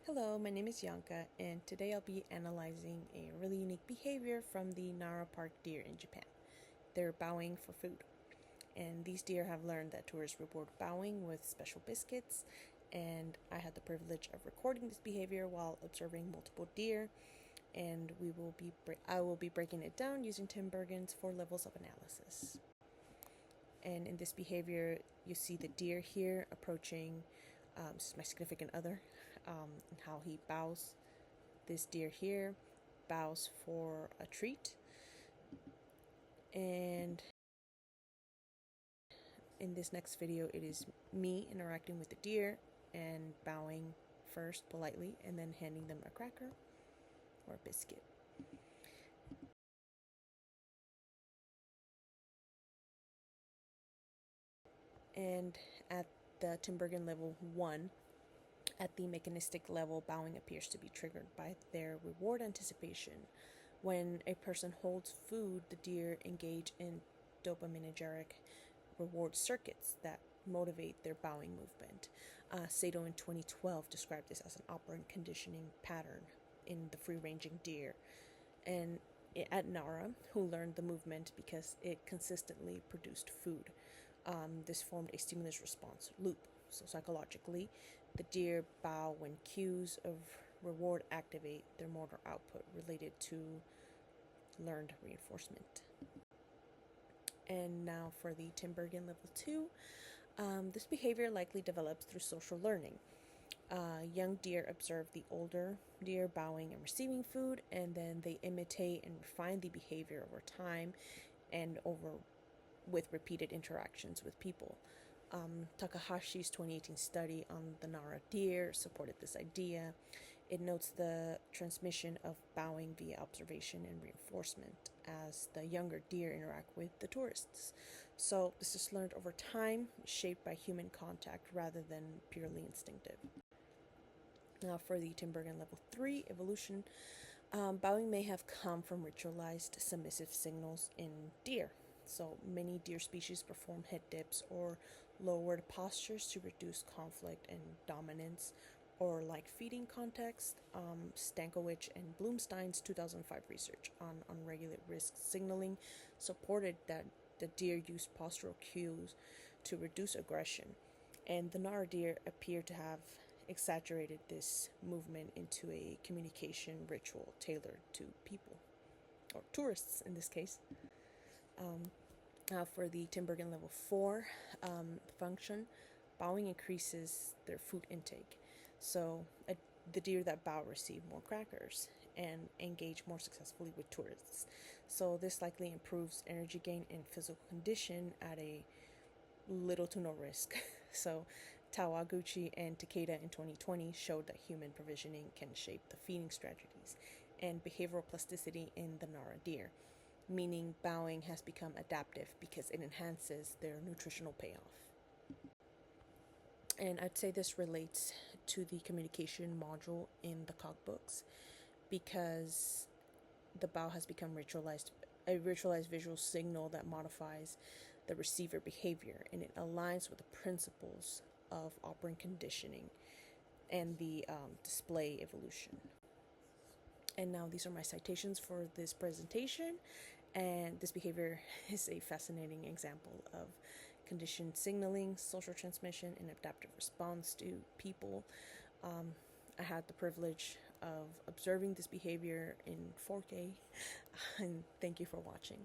Hello, my name is Yanka, and today I'll be analyzing a really unique behavior from the Nara park deer in Japan. They're bowing for food, and these deer have learned that tourists reward bowing with special biscuits, and I had the privilege of recording this behavior while observing multiple deer, and I will be breaking it down using Tim Bergen's 4 levels of analysis. And in this behavior, you see the deer here approaching this is my significant other, and how he bows. This deer here bows for a treat. And in this next video, it is me interacting with the deer and bowing first politely and then handing them a cracker or a biscuit. And at the Tim Bergen level 1, at the mechanistic level, bowing appears to be triggered by their reward anticipation. When a person holds food, the deer engage in dopaminergic reward circuits that motivate their bowing movement. Sato in 2012 described this as an operant conditioning pattern in the free-ranging deer. And at Nara, who learned the movement because it consistently produced food, this formed a stimulus response loop. So psychologically, the deer bow when cues of reward activate their motor output related to learned reinforcement. And now for the Tim Bergen level 2, this behavior likely develops through social learning. Young deer observe the older deer bowing and receiving food, and then they imitate and refine the behavior over time and with repeated interactions with people. Takahashi's 2018 study on the Nara deer supported this idea. It notes the transmission of bowing via observation and reinforcement as the younger deer interact with the tourists. So this is learned over time, shaped by human contact rather than purely instinctive. Now for the Tim Bergen level 3 evolution, bowing may have come from ritualized submissive signals in deer. So many deer species perform head dips or lowered postures to reduce conflict and dominance, or like feeding context. Stankiewicz and Blumstein's 2005 research on unregulated risk signaling supported that the deer used postural cues to reduce aggression, and the Nara deer appear to have exaggerated this movement into a communication ritual tailored to people, or tourists in this case. For the Tim Bergen level 4 function, bowing increases their food intake. So the deer that bow receive more crackers and engage more successfully with tourists. So this likely improves energy gain and physical condition at a little to no risk. So Tawaguchi and Takeda in 2020 showed that human provisioning can shape the feeding strategies and behavioral plasticity in the Nara deer, meaning bowing has become adaptive because it enhances their nutritional payoff. And I'd say this relates to the communication module in the cogbooks, because the bow has become a ritualized visual signal that modifies the receiver behavior, and it aligns with the principles of operant conditioning and the display evolution. And now these are my citations for this presentation, and this behavior is a fascinating example of conditioned signaling, social transmission, and adaptive response to people. I had the privilege of observing this behavior in 4K, and thank you for watching.